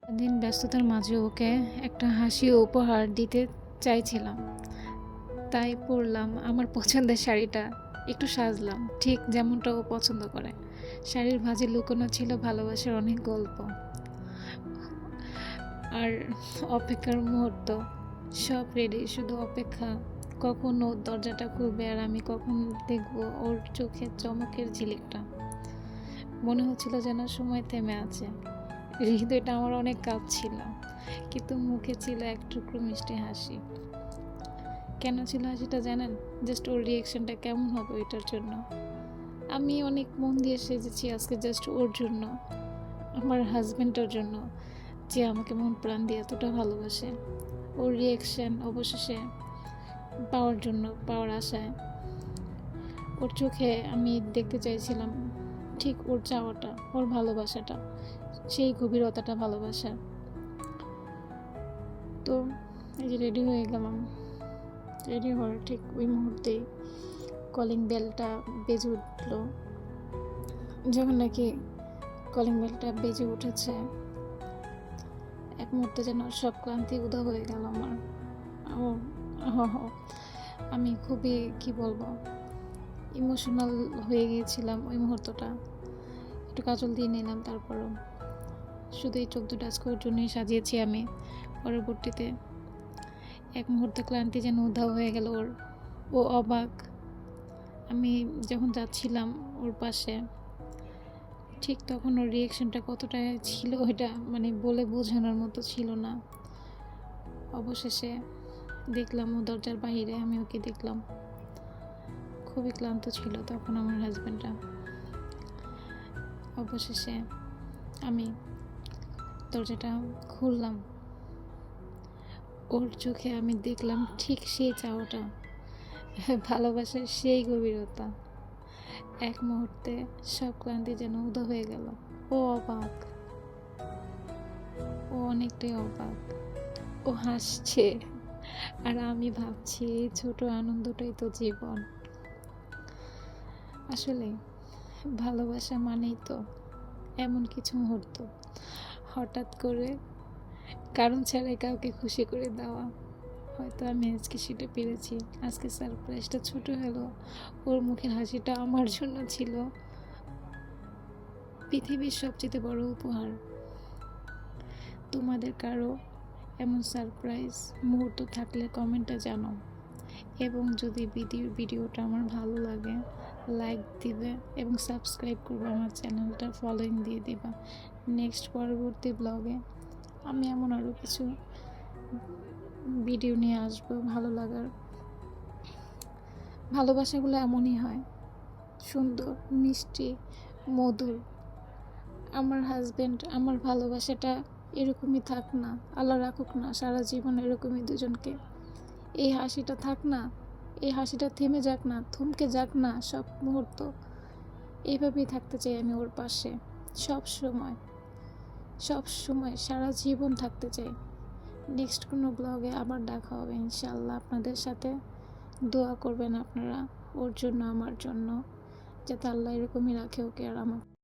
দিন ব্যস্ততার মাঝে ওকে একটা হাসি উপহার দিতে চাইছিলাম, তাই পরলাম আমার পছন্দের শাড়িটা। একটু সাজলাম ঠিক যেমনটা ও পছন্দ করে। শাড়ির ভাঁজে লুকোনো ছিল ভালোবাসার অনেক গল্প আর অপেক্ষার মুহূর্ত। সব রেডি, শুধু অপেক্ষা কখন ওর দরজাটা খুলবে আর আমি কখন দেখবো ওর চোখের চমকের ঝিলিকটা। মনে হচ্ছিল যেন সময় থেমে আছে। হৃদয়টা আমার অনেক কাঁপছিল, কিন্তু মুখে ছিল এক টুকরো মিষ্টি হাসি। কেন ছিল হাসিটা জানেন? জাস্ট ওর রিয়েকশনটা কেমন হবে এটার জন্য। আমি অনেক মন দিয়ে সেজেছি আজকে জাস্ট ওর জন্য, আমার হাজব্যান্ডের জন্য, যে আমাকে মন প্রাণ দিয়ে এতটা ভালোবাসে। ওর রিয়েকশন অবশেষে পাওয়ার আশায় ওর চোখে আমি দেখতে চাইছিলাম ঠিক ওর চাওয়াটা, ওর ভালোবাসাটা, সেই গভীরতাটা ভালোবাসার। তো এই যে রেডি হয়ে গেলাম, রেডি হওয়ার ঠিক ওই মুহূর্তেই কলিং বেলটা বেজে উঠল। যখন নাকি কলিং বেলটা বেজে উঠেছে, এক মুহূর্তে যেন সব ক্লান্তি উদা হয়ে গেল আমার। আমি খুবই কি বলবো, ইমোশনাল হয়ে গিয়েছিলাম ওই মুহূর্তটা। একটু কাজল দিয়ে নিলাম, তারপরও শুধু এই চোখ দুটো আজকে ওর জন্যই সাজিয়েছি আমি। পরবর্তীতে এক মুহূর্তে ক্লান্তি যেন উধাও হয়ে গেল ওর। ও অবাক। আমি যখন যাচ্ছিলাম ওর পাশে, ঠিক তখন ওর রিয়েকশনটা কতটা ছিল ওইটা মানে বলে বোঝানোর মতো ছিল না। অবশেষে দেখলাম ও দরজার বাইরে, আমি ওকে দেখলাম। খুবই ক্লান্ত ছিল তখন আমার হাজব্যান্ডটা। অবশেষে আমি দরজাটা খুললাম। ওর চোখে আমি দেখলাম ঠিক সেই চাওয়াটা, ভালোবাসার সেই গভীরতা। এক মুহূর্তে সব ক্লান্তি যেন উদা হয়ে গেল। ও অবাক, ও অনেকটাই অবাক। ও হাসছে আর আমি ভাবছি এই ছোট আনন্দটাই তো জীবন। আসলে ভালোবাসা মানেই তো এমন কিছু মুহূর্ত, হঠাৎ করে কারণ ছাড়াই কাউকে খুশি করে দেওয়া। হয়তো আমি আজকে সেটা পেরেছি। আজকে সারপ্রাইজটা ছোট হলো, ওর মুখের হাসিটা আমার জন্য ছিল পৃথিবীর সবচেয়ে বড় উপহার। তোমাদের কারো এমন সারপ্রাইজ মুহূর্ত থাকলে কমেন্টে জানাও। এবং যদি ভিডিওটা আমার ভালো লাগে লাইক দিবে এবং সাবস্ক্রাইব করবে, আমার চ্যানেলটা ফলোইং দিয়ে দিবা। নেক্সট পরবর্তী ব্লগে আমি এমন আরও কিছু ভিডিও নিয়ে আসবো ভালো লাগার। ভালোবাসাগুলো এমনই হয়, সুন্দর, মিষ্টি, মধুর। আমার হাজব্যান্ড, আমার ভালোবাসাটা এরকমই থাক না, আল্লাহ রাখুক না সারা জীবন এরকমই দুজনকে। এই হাসিটা থাক না, এই হাসিটা থেমে যাক না, থমকে যাক না সব মুহূর্ত। এইভাবেই থাকতে চাই আমি ওর পাশে সব সময়, সব সময় সারা জীবন থাকতে চাই। নেক্সট কোনো ব্লগে আবার দেখা হবে ইনশাআল্লাহ। আপনাদের সাথে দোয়া করবেন আপনারা ওর জন্য, আমার জন্য, যাতে আল্লাহ এরকমই রাখে ওকে আর আমাকে।